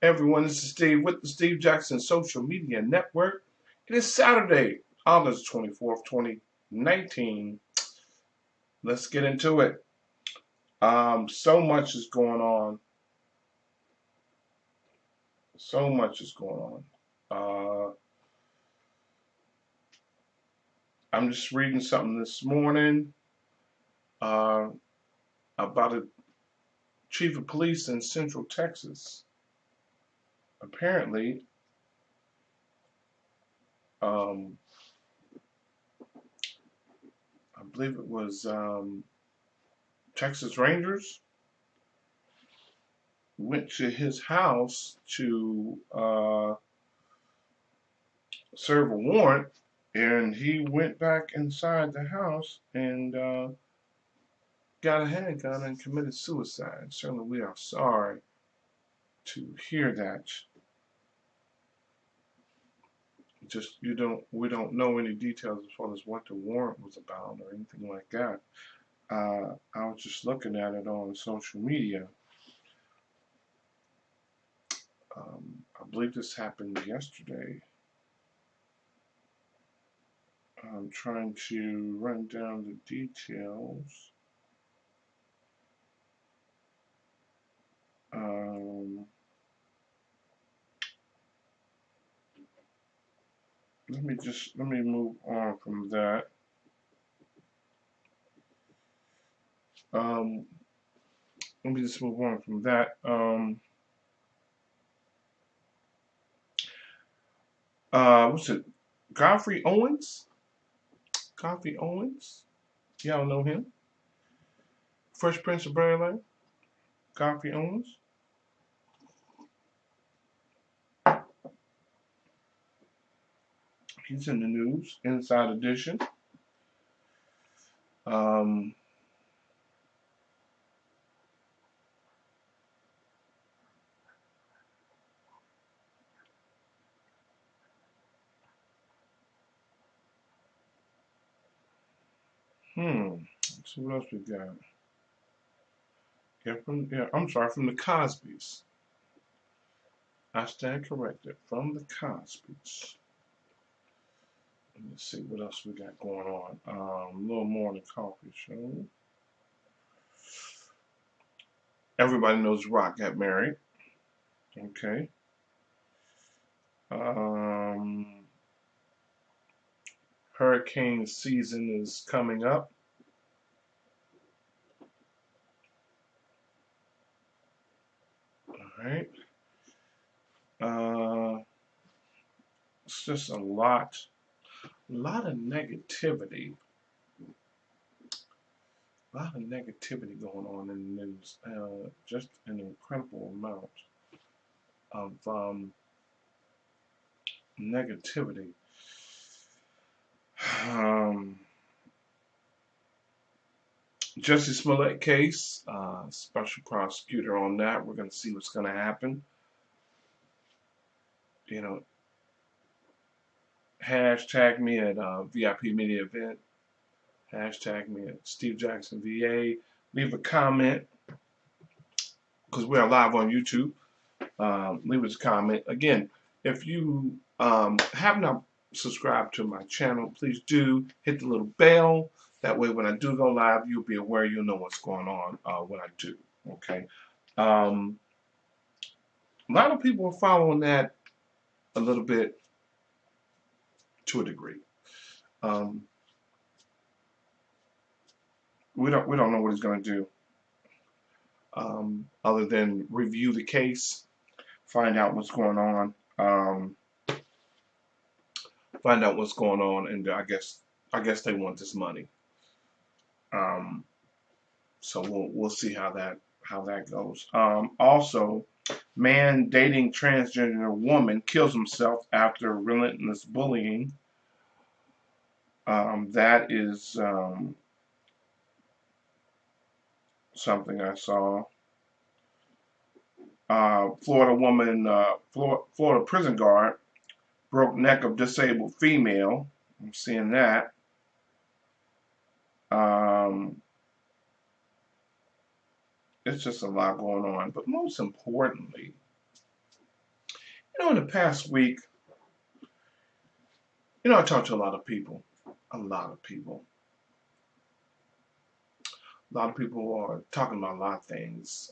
Everyone, this is Steve with the Steve Jackson Social Media Network. It is Saturday, August 24th, 2019. Let's get into it. So much is going on. So much is going on. I'm just reading something this morning uh, about a chief of police in Central Texas. Apparently, um, I believe it was Texas Rangers went to his house to serve a warrant, and he went back inside the house and got a handgun and committed suicide. Certainly, we are sorry to hear that. Just we don't know any details as far as what the warrant was about or anything like that. I was just looking at it on social media. I believe this happened yesterday. I'm trying to run down the details. Um, let me move on from that. Um, Let me just move on from that. What's it? Godfrey Owens? Godfrey Owens? Y'all know him? Fresh Prince of Bel-Air? Godfrey Owens? He's in the news. Inside Edition. Um, Let's see what else we got. I'm sorry, from the Cosbys. I stand corrected. From the Cosbys. Let me see what else we got going on. Little Morning Coffee Show. Everybody knows Rock got married. Okay. Um, Hurricane season is coming up. All right. Uh, it's just a lot of negativity. A lot of negativity going on in the news. Just an incredible amount of negativity. Um, Jesse Smollett case, special prosecutor on that. We're going to see what's going to happen. You know, hashtag me at VIP Media Event. Hashtag me at Steve Jackson VA. Leave a comment because we are live on YouTube. Leave us a comment. Again, if you have not subscribed to my channel, please do hit the little bell. That way, when I do go live, you'll be aware. You'll know what's going on when I do. Okay. Um, a lot of people are following that a little bit to a degree. Um, we don't know what he's going to do other than review the case, find out what's going on. Find out what's going on, and I guess they want this money. Um, so we'll see how that goes. Also, man dating transgender woman kills himself after relentless bullying. That is something I saw. Florida prison guard broke neck of disabled female. I'm seeing that. Um, it's just a lot going on. But most importantly, In the past week, I talked to a lot of people. A lot of people. A lot of people are talking about a lot of things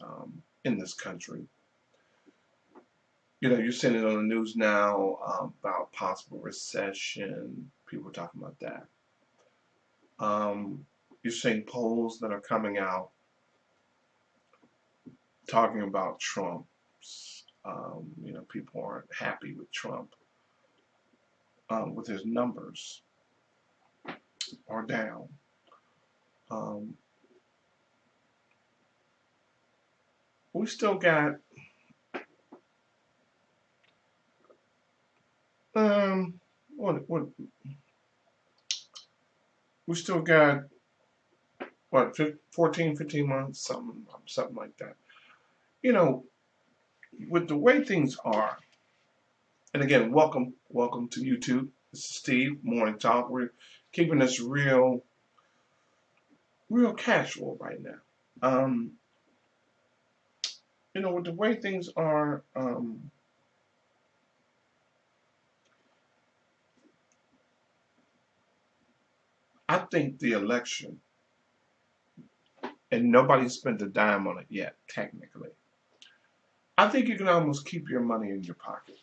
in this country. You're seeing it on the news now about possible recession. People are talking about that. You're seeing polls that are coming out talking about Trump. People aren't happy with Trump, with his numbers are down. Um, we still got what we still got what 14, 15 months, something like that. You know, with the way things are, and again, welcome to YouTube. This is Steve, Morning Talk. We're keeping this real casual right now. With the way things are, I think the election, and nobody spent a dime on it yet, technically. I think you can almost keep your money in your pocket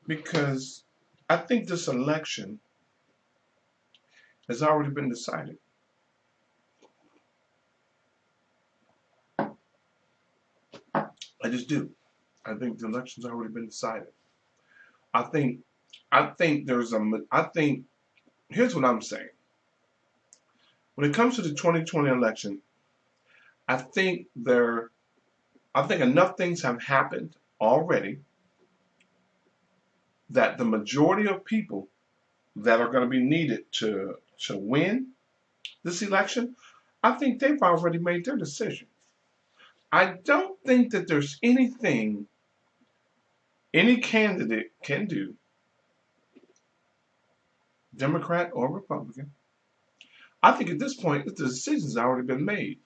because I think this election has already been decided. I just do. I think the election's already been decided. I think there's I think here's what I'm saying. When it comes to the 2020 election, I think enough things have happened already that the majority of people that are going to be needed to win this election, I think they've already made their decision. I don't think that there's anything any candidate can do, Democrat or Republican. I think at this point the decision's already been made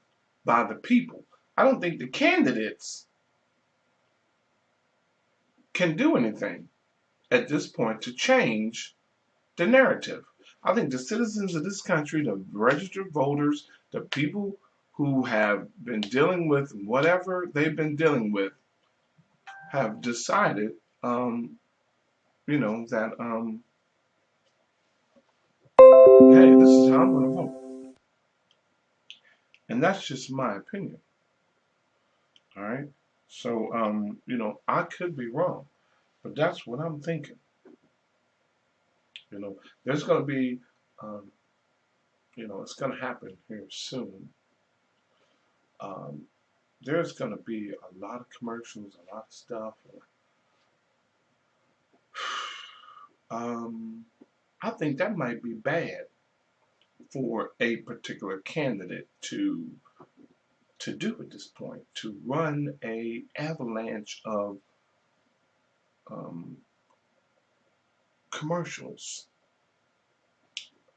by the people. I don't think the candidates can do anything at this point to change the narrative. I think the citizens of this country, the registered voters, the people who have been dealing with whatever they've been dealing with, have decided, that, hey, this is how I'm going to vote. And that's just my opinion. All right. So, I could be wrong, but that's what I'm thinking. There's going to be, um, it's going to happen here soon. Um, there's going to be a lot of commercials, a lot of stuff. Um, I think that might be bad for a particular candidate to do at this point, to run a avalanche of um, commercials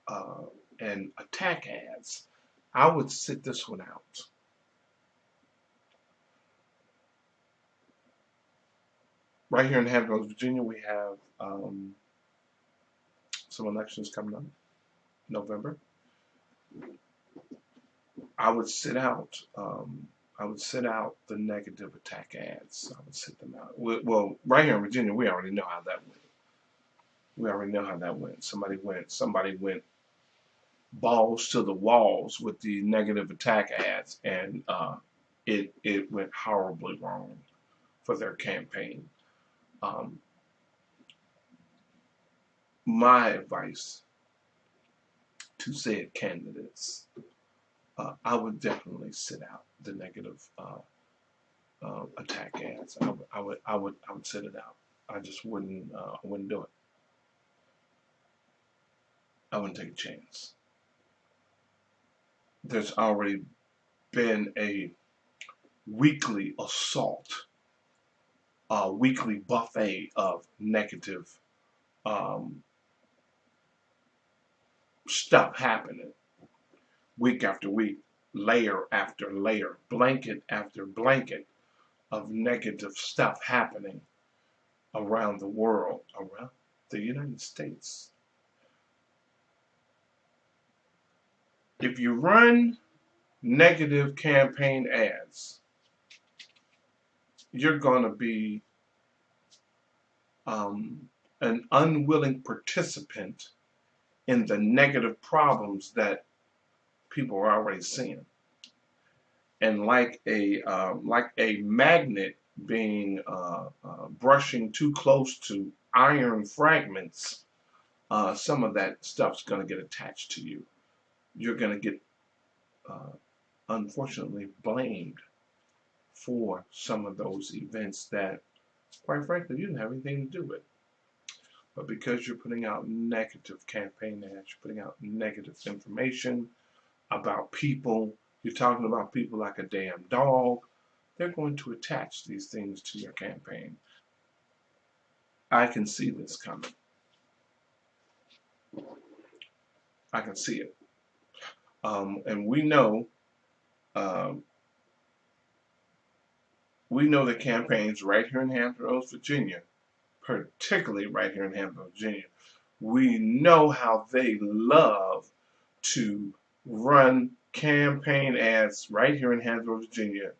uh, and attack ads. I would sit this one out. Right here in Hampton, Virginia, we have some elections coming up in November. I would sit out. I would sit out the negative attack ads. I would sit them out. Well, right here in Virginia, we already know how that went. We already know how that went. Somebody went balls to the walls with the negative attack ads, and it went horribly wrong for their campaign. Um, my advice to said candidates, I would definitely sit out the negative attack ads. I would sit it out. I just wouldn't do it. I wouldn't take a chance. There's already been a weekly assault, a weekly buffet of negative um, stuff happening week after week, layer after layer, blanket after blanket of negative stuff happening around the world, around the United States. If you run negative campaign ads, you're going to be an unwilling participant in the negative problems that people are already seeing. And like a magnet being brushing too close to iron fragments, some of that stuff's going to get attached to you. You're going to get, unfortunately, blamed for some of those events that, quite frankly, you didn't have anything to do with. But because you're putting out negative campaign ads, you're putting out negative information about people, you're talking about people like a damn dog, they're going to attach these things to your campaign. I can see this coming. I can see it. And um, we know the campaigns right here in Hampton Roads, Virginia, particularly right here in Hampton Roads, Virginia. We know how they love to run campaign ads right here in Hampton Roads, Virginia,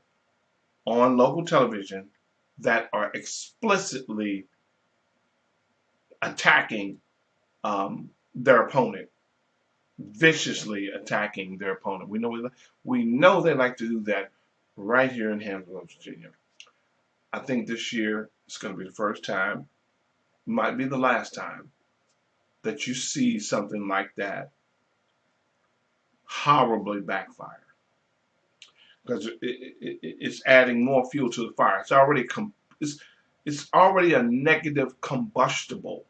on local television that are explicitly attacking their opponent, viciously attacking their opponent. We know they like to do that right here in Hampton Roads, Virginia. I think this year it's going to be the first time, might be the last time, that you see something like that horribly backfire, because it's adding more fuel to the fire. It's already a negative combustible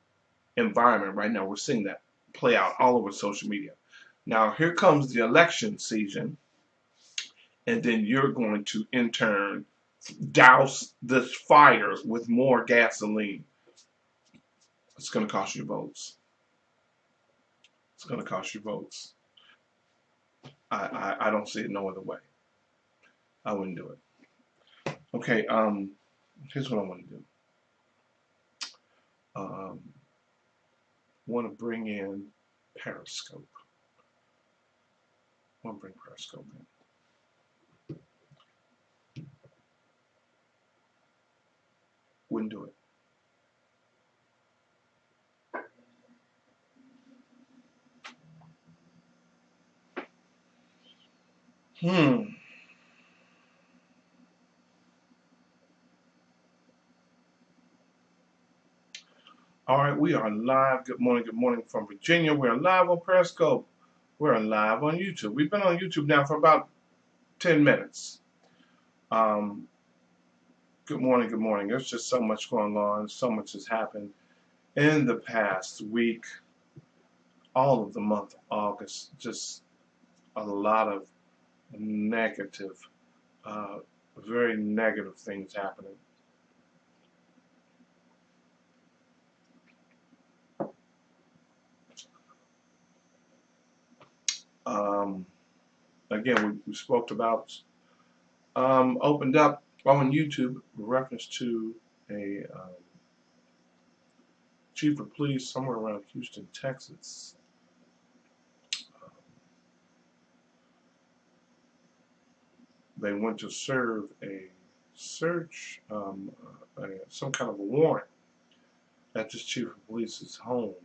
environment right now. We're seeing that play out all over social media. Now here comes the election season, and then you're going to in turn douse this fire with more gasoline. It's going to cost you votes. It's going to cost you votes. I don't see it no other way. I wouldn't do it. Okay, here's what I want to do. Want to bring in Periscope. Want to bring Periscope in. Wouldn't do it. All right, we are live. Good morning from Virginia. We're live on Periscope. We're live on YouTube. We've been on YouTube now for about 10 minutes. Good morning. There's just so much going on. So much has happened in the past week. All of the month of August. Just a lot of negative, very negative things happening. Again, we spoke about, opened up on YouTube in reference to a chief of police somewhere around Houston, Texas. They went to serve a search, some kind of a warrant at this chief of police's home,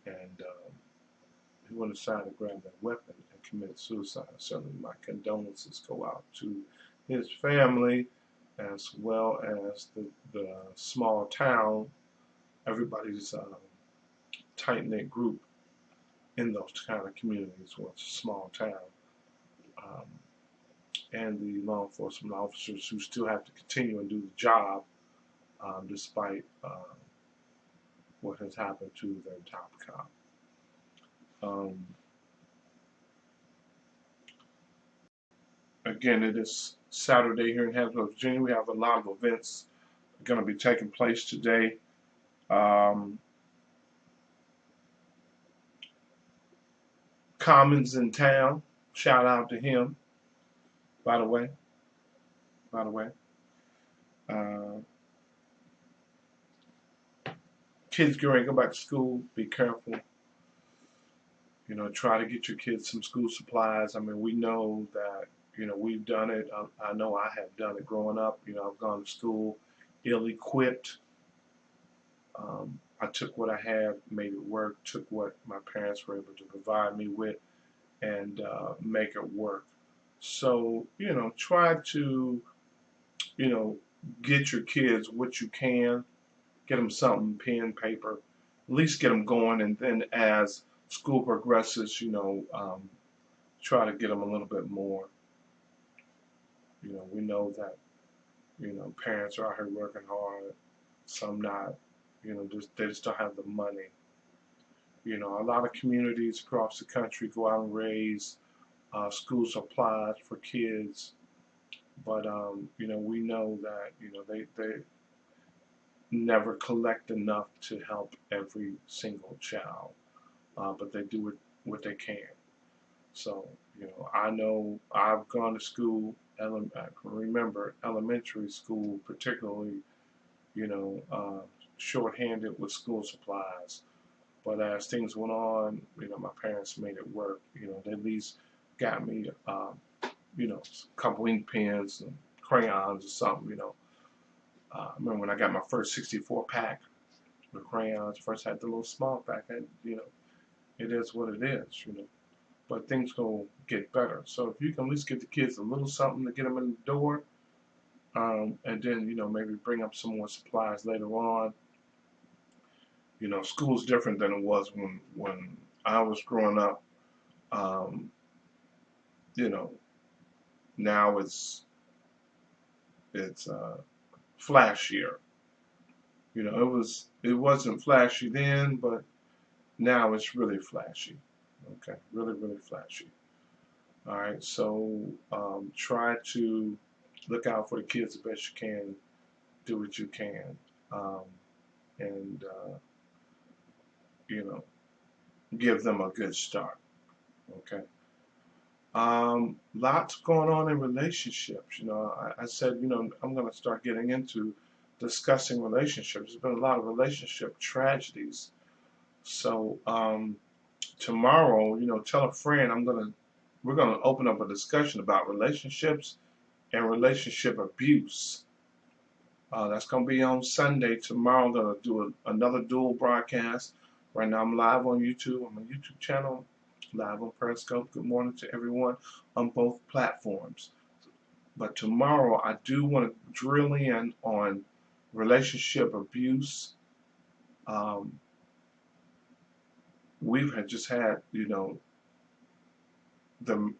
and he went inside to grab that weapon and committed suicide. Certainly my condolences go out to his family, as well as the small town, everybody's tight-knit group in those kind of communities where it's a small town, and the law enforcement officers who still have to continue and do the job despite what has happened to their top cop. Again, it is Saturday here in Hampton, Virginia. We have a lot of events going to be taking place today. Common's in town. Shout out to him, by the way. kids going to go back to school, be careful. Try to get your kids some school supplies. I mean, we know that, we've done it. I know I have done it growing up. I've gone to school ill-equipped. I took what I had, made it work, took what my parents were able to provide me with, and make it work. So, try to, you know, get your kids what you can, get them something, pen, paper, at least get them going, and then as school progresses, try to get them a little bit more. We know that, parents are out here working hard, some not, they just don't have the money. A lot of communities across the country go out and raise school supplies for kids, but we know that they never collect enough to help every single child, but they do what they can. So I know I've gone to school. I can remember elementary school, particularly, you know, uh, shorthanded with school supplies. But as things went on, my parents made it work. They at least got me, a couple ink pens and crayons or something. I remember when I got my first 64 pack of crayons. First I had the little small pack. It is what it is. But things gonna get better. So if you can at least get the kids a little something to get them in the door, and then maybe bring up some more supplies later on. School's different than it was when I was growing up. Um, you know, Now it's flashier. It wasn't flashy then, but now it's really flashy. Okay, really really flashy. All right, so try to look out for the kids the best you can. Do what you can, um, and you know, give them a good start. Okay. Lots going on in relationships. I said, I'm going to start getting into discussing relationships. There's been a lot of relationship tragedies. So tomorrow, tell a friend we're gonna open up a discussion about relationships and relationship abuse. That's going to be on Sunday. Tomorrow, I'm going to do another dual broadcast. Right now, I'm live on YouTube. I'm on a YouTube channel, live on Periscope. Good morning to everyone on both platforms. But tomorrow, I do want to drill in on relationship abuse. Um, we've just had, the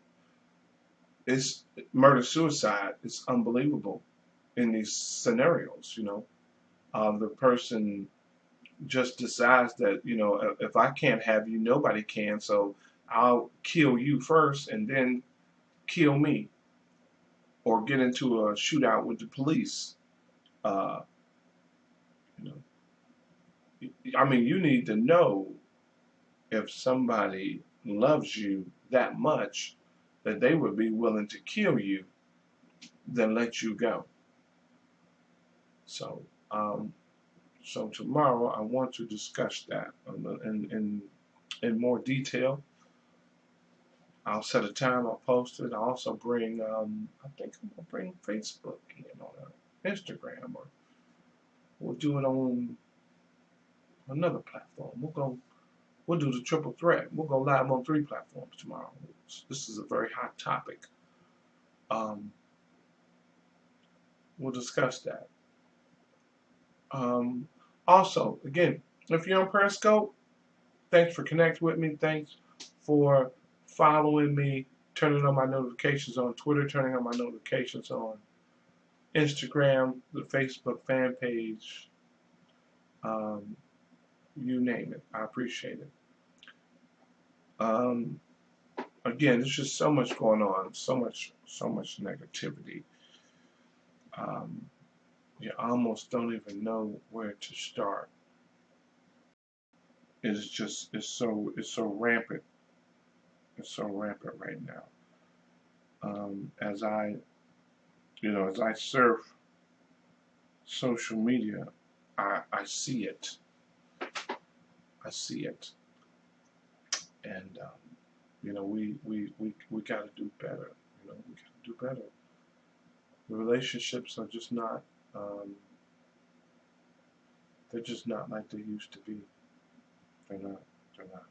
it's murder suicide. It's unbelievable in these scenarios. The person just decides that if I can't have you, nobody can. So I'll kill you first, and then kill me, or get into a shootout with the police. Uh, you I mean, you need to know if somebody loves you that much that they would be willing to kill you than let you go. So, um, so tomorrow I want to discuss that in more detail. I'll set a time. I'll post it. I'll also bring. I think I'm gonna bring Facebook in on Instagram, or we'll do it on another platform. We'll do the triple threat. We'll go live on 3 platforms tomorrow. This is a very hot topic. Um, we'll discuss that. Um, Also, again, if you're on Periscope, thanks for connecting with me. Thanks for following me, turning on my notifications on Twitter, turning on my notifications on Instagram, the Facebook fan page, um, you name it. I appreciate it. Um, Again, there's just so much going on, so much negativity. Um, you almost don't even know where to start. It's so rampant. It's so rampant right now. As I surf social media, I see it. I see it, and we got to do better. We got to do better. The relationships are just not. Um, they're just not like they used to be. They're not. They're not.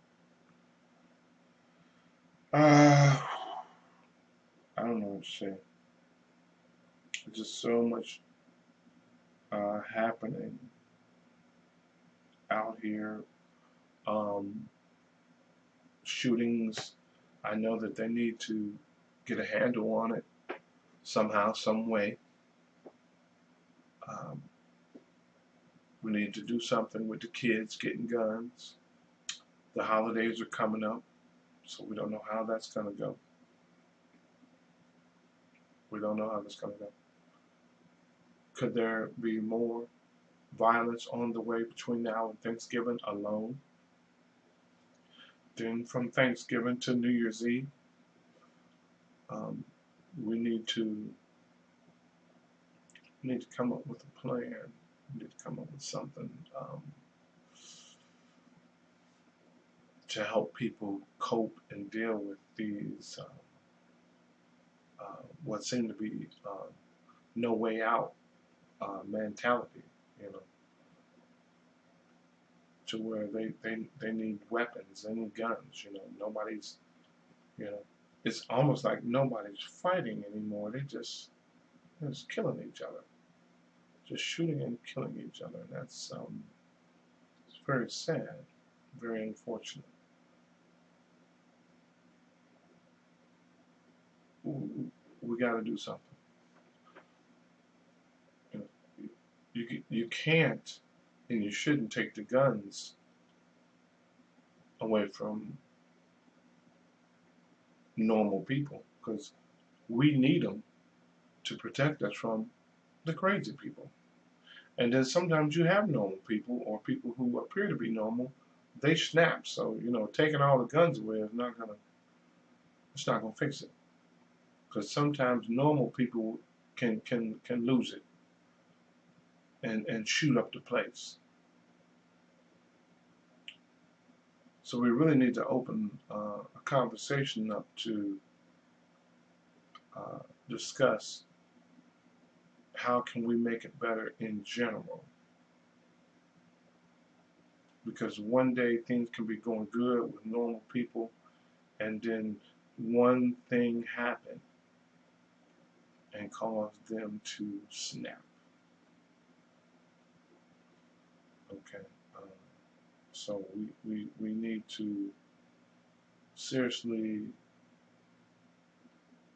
Uh, I don't know what to say. There's just so much happening out here. Um, Shootings. I know that they need to get a handle on it somehow, some way. Um, we need to do something with the kids getting guns. The holidays are coming up, so we don't know how that's going to go. We don't know how that's going to go. Could there be more violence on the way between now and Thanksgiving alone? Then from Thanksgiving to New Year's Eve, um, we need to come up with a plan. We need to come up with something to help people cope and deal with these what seem to be no way out mentality, to where they need weapons, they need guns, nobody's, you know, it's almost like nobody's fighting anymore. They're just killing each other, just shooting and killing each other, and that's it's very sad, very unfortunate. We got to do something. You know, you can't and you shouldn't take the guns away from normal people, because we need them to protect us from the crazy people. And then sometimes you have normal people or people who appear to be normal, they snap. So taking all the guns away is not gonna it's not gonna fix it, because sometimes normal people can lose it and shoot up the place. So we really need to open a conversation up to uh, discuss how can we make it better in general. Because one day things can be going good with normal people, and then one thing happen and cause them to snap. Okay, um, so we need to seriously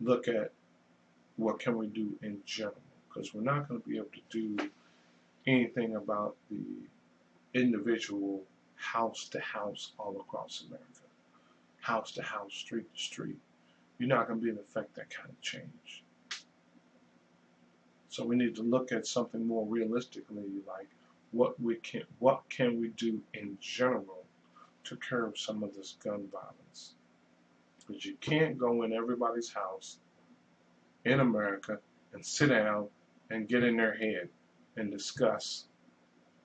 look at what can we do in general, because we're not going to be able to do anything about the individual house to house all across America, house to house, street to street. You're not going to be able to affect that kind of change. So we need to look at something more realistically, like what can we do in general to curb some of this gun violence. Because you can't go in everybody's house in America and sit down and get in their head and discuss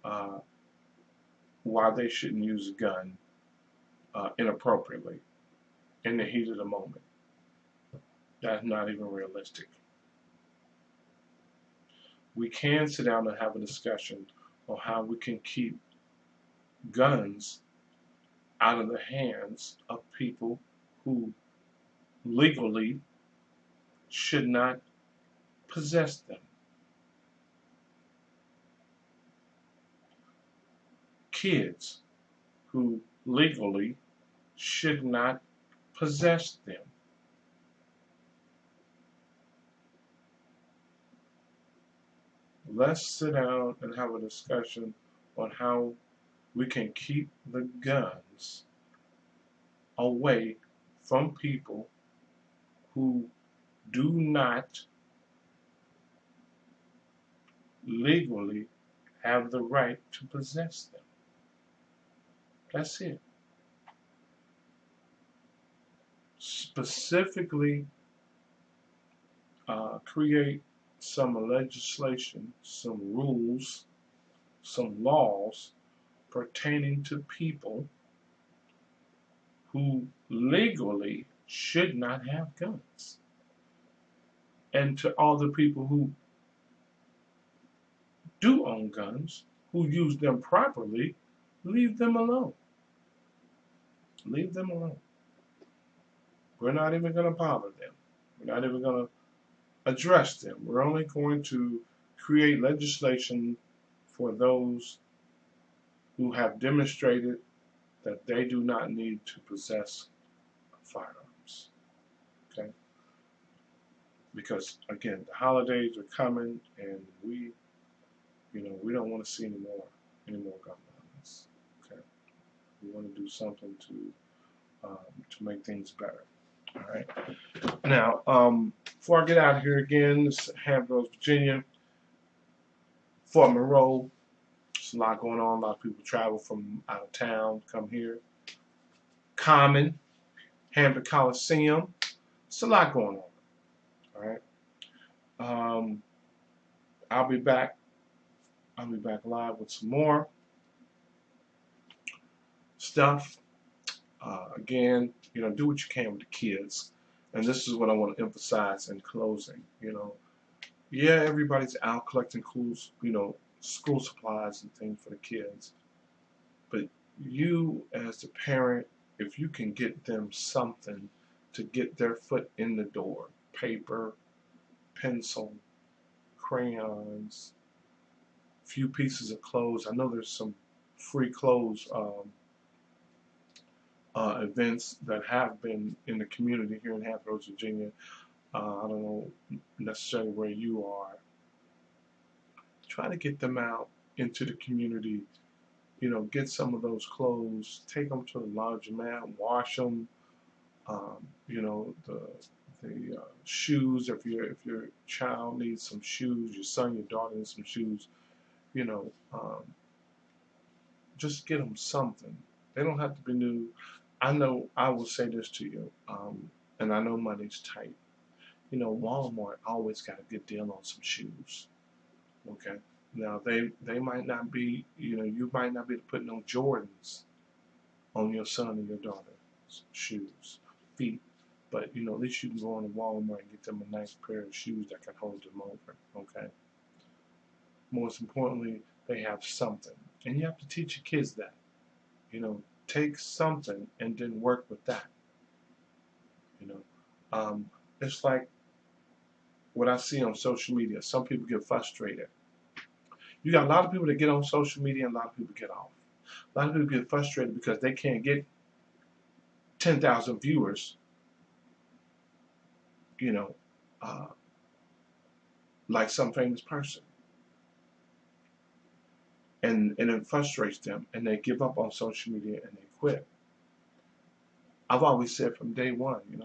uh, why they shouldn't use a gun inappropriately in the heat of the moment. That's not even realistic. We can sit down and have a discussion on how we can keep guns out of the hands of people who legally should not possess them. Kids who legally should not possess them. Let's sit down and have a discussion on how we can keep the guns away from people who do not legally have the right to possess them. That's it. Specifically, create some legislation, some rules, some laws pertaining to people who legally should not have guns. And to all the people who do own guns, who use them properly, leave them alone. Leave them alone. We're not even going to bother them. We're not even going to address them. We're only going to create legislation for those who have demonstrated that they do not need to possess firearms. Okay? Because again, the holidays are coming, and we don't want to see any more gun violence. Okay? We want to do something to make things better. All right. Now, before I get out of here again, this is Hampton, Virginia, Fort Monroe. There's a lot going on. A lot of people travel from out of town, come here. Common, Hampton Coliseum. It's a lot going on. All right. I'll be back. I'll be back live with some more stuff. Again, do what you can with the kids. And this is what I want to emphasize in closing. Yeah, everybody's out collecting school supplies and things for the kids. But you, as the parent, if you can get them something to get their foot in the door, paper, pencil, crayons, few pieces of clothes. I know there's some free clothes events that have been in the community here in Hampton, Virginia. I don't know necessarily where you are. Try to get them out into the community. Get some of those clothes, take them to the laundromat, wash them. The shoes. If your child needs some shoes, your son, your daughter needs some shoes. Just get them something. They don't have to be new. I know I will say this to you, and I know money's tight. Walmart always got a good deal on some shoes. Okay, now they might not be, you might not be able to put no Jordans on your son and your daughter's shoes, feet, but at least you can go on to Walmart and get them a nice pair of shoes that can hold them over. Okay. Most importantly, they have something, and you have to teach your kids that. Take something and then work with that. It's like what I see on social media. Some people get frustrated. You got a lot of people that get on social media, and a lot of people get off. A lot of people get frustrated because they can't get 10,000 viewers. Like some famous person. And it frustrates them, and they give up on social media and they quit. I've always said from day one, it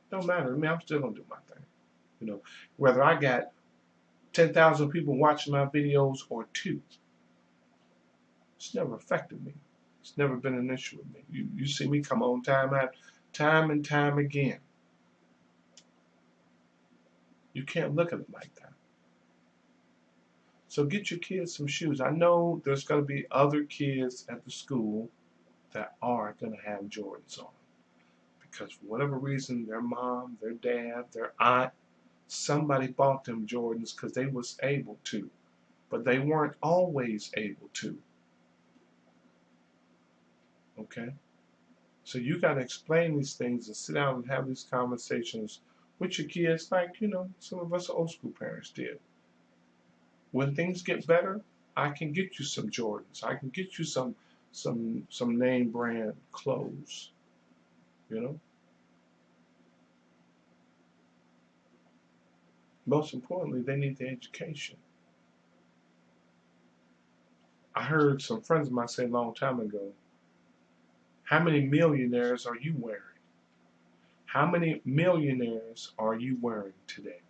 don't matter. I'm still gonna do my thing. Whether I got 10,000 people watching my videos or 2, it's never affected me. It's never been an issue with me. You see me come on time and time again. You can't look at it like that. So get your kids some shoes. I know there's going to be other kids at the school that are going to have Jordans on. Because for whatever reason, their mom, their dad, their aunt, somebody bought them Jordans because they was able to. But they weren't always able to. Okay? So you got to explain these things and sit down and have these conversations with your kids like, some of us old school parents did. When things get better, I can get you some Jordans. I can get you some name brand clothes. Most importantly, they need the education. I heard some friends of mine say a long time ago, how many millionaires are you wearing? How many millionaires are you wearing today?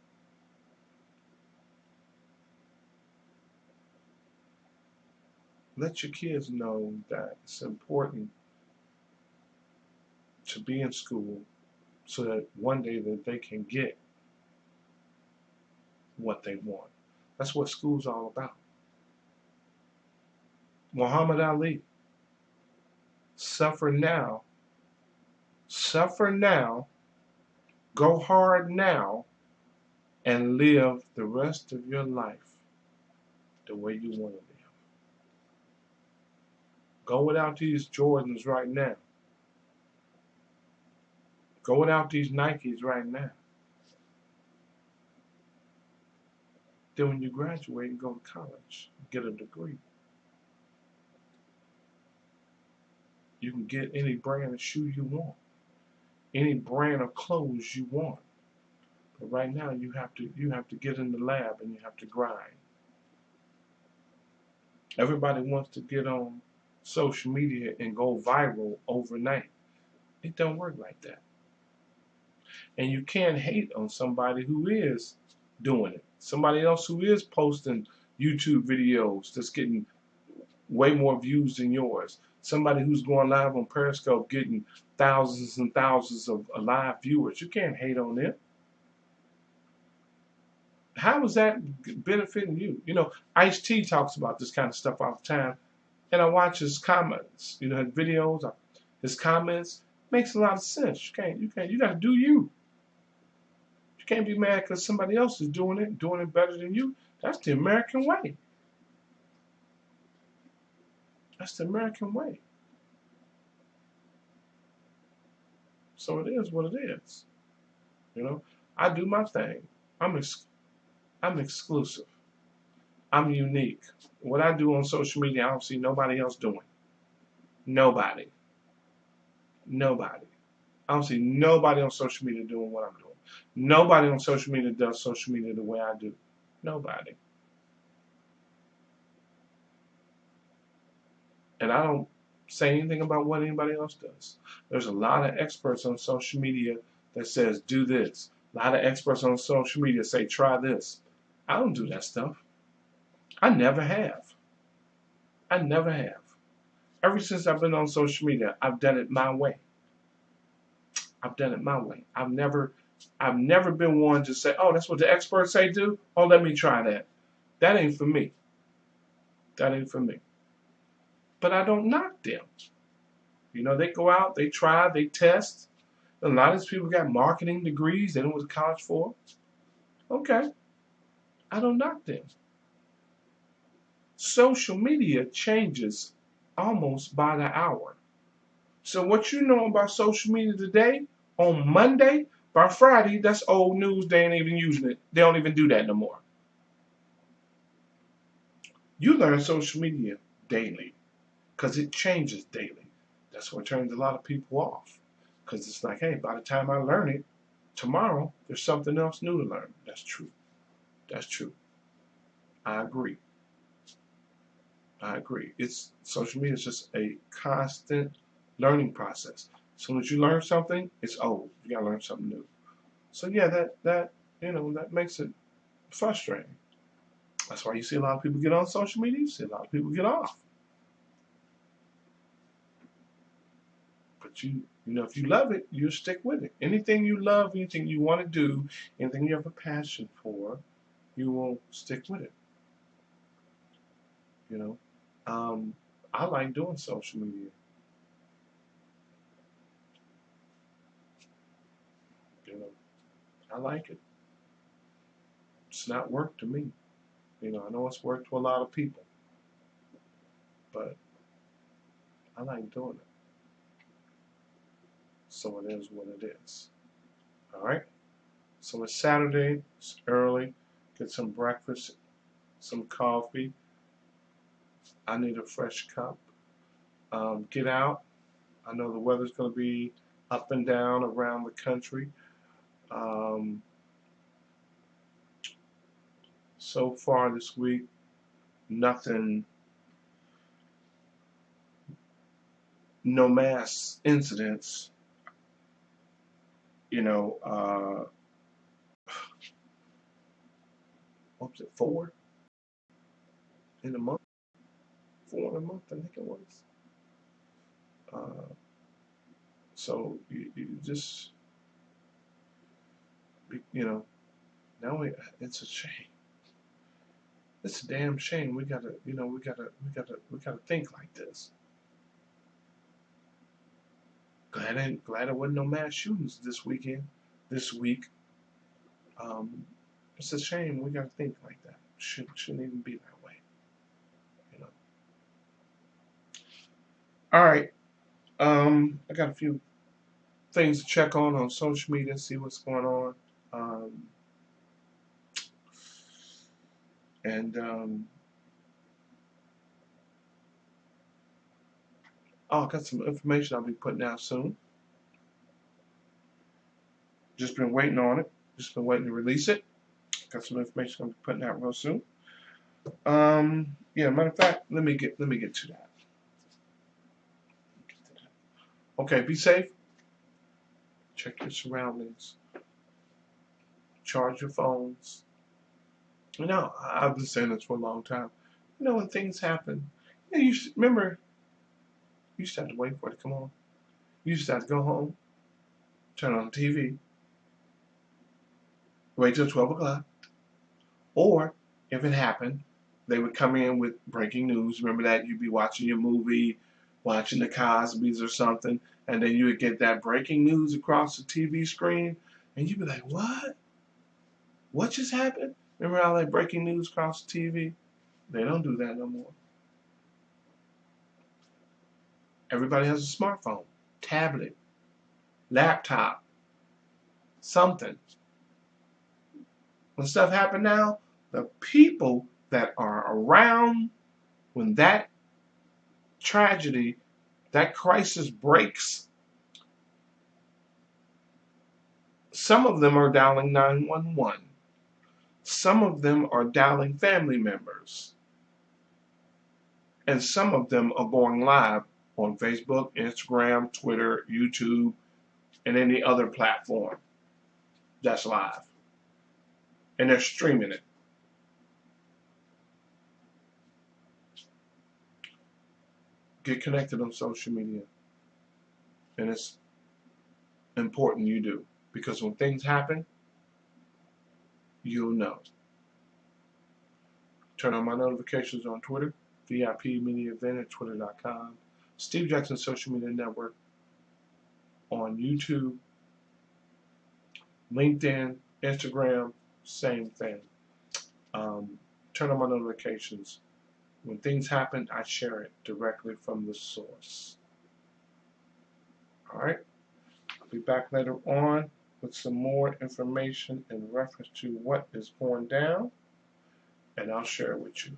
Let your kids know that it's important to be in school so that one day that they can get what they want. That's what school's all about. Muhammad Ali, Suffer now. Suffer now. Go hard now and live the rest of your life the way you want to live. Go without these Jordans right now. Go without these Nikes right now. Then when you graduate and go to college, get a degree, you can get any brand of shoe you want, any brand of clothes you want. But right now you have to get in the lab and you have to grind. Everybody wants to get on social media and go viral overnight. It don't work like that. And you can't hate on somebody who is doing it. Somebody else who is posting YouTube videos that's getting way more views than yours. Somebody who's going live on Periscope getting thousands and thousands of live viewers. You can't hate on them. How is that benefiting you? You know, Ice-T talks about this kind of stuff all the time. And I watch his comments, you know, his videos, his comments. Makes a lot of sense. You got to do you. You can't be mad because somebody else is doing it better than you. That's the American way. That's the American way. So it is what it is. You know, I do my thing. I'm exclusive. I'm unique. What I do on social media, I don't see nobody else doing. Nobody. Nobody. I don't see nobody on social media doing what I'm doing. Nobody on social media does social media the way I do. Nobody. And I don't say anything about what anybody else does. There's a lot of experts on social media that says do this. A lot of experts on social media say try this. I don't do that stuff. I never have. I never have. Ever since I've been on social media, I've done it my way. I've done it my way. I've never been one to say, oh, that's what the experts say do? Oh, let me try that. That ain't for me. That ain't for me. But I don't knock them. You know, they go out, they try, they test. A lot of these people got marketing degrees they don't go to college for. Okay. I don't knock them. Social media changes almost by the hour. So what you know about social media today, on Monday, by Friday, that's old news. They ain't even using it. They don't even do that no more. You learn social media daily because it changes daily. That's what turns a lot of people off. Because it's like, hey, by the time I learn it, tomorrow there's something else new to learn. That's true. That's true. I agree. I agree. It's social media is just a constant learning process. As soon as you learn something, it's old. You gotta learn something new. So yeah, that that makes it frustrating. That's why you see a lot of people get on social media. You see a lot of people get off. But you know, if you love it, you stick with it. Anything you love, anything you want to do, anything you have a passion for, you will stick with it. You know, I like doing social media. You know, I like it. It's not work to me. You know, I know it's work to a lot of people, but I like doing it. So it is what it is. All right. So it's Saturday. It's early. Get some breakfast, some coffee. I need a fresh cup. Get out. I know the weather's going to be up and down around the country. Um, so far this week, nothing, no mass incidents. You know, what was it, 4 in a month? 4 in a month, I think it was. Uh, so you just, you know, now it's a shame. It's a damn shame. We gotta think like this. Glad there wasn't no mass shootings this week. Um, it's a shame we got to think like that. Shouldn't even be that way, you know. All right. I got a few things to check on social media, see what's going on. Um, and I got some information I'll be putting out soon. Just been waiting on it. Just been waiting to release it. Got some information I'll be putting out real soon. Yeah, matter of fact, let me get to that. Okay, be safe. Check your surroundings. Charge your phones. You know, I've been saying this for a long time. You know, when things happen, you know, remember, you used to have to wait for it to come on. You used to have to go home, turn on the TV, wait till 12 o'clock, or if it happened, they would come in with breaking news. Remember that? You'd be watching your movie, watching the Cosbys or something, and then you would get that breaking news across the TV screen, and you'd be like, what? What just happened? Remember all that breaking news across the TV? They don't do that no more. Everybody has a smartphone, tablet, laptop, something. When stuff happens now, the people that are around when that tragedy, that crisis breaks, some of them are dialing 911. Some of them are dialing family members. And some of them are going live on Facebook, Instagram, Twitter, YouTube, and any other platform that's live. And they're streaming it. Get connected on social media. And it's important you do. Because when things happen, you'll know. Turn on my notifications on Twitter, VIP Media Event at Twitter.com, Steve Jackson Social Media Network on YouTube, LinkedIn, Instagram, same thing. Turn on my notifications. When things happen, I share it directly from the source. All right? I'll be back later on with some more information in reference to what is going down, and I'll share it with you.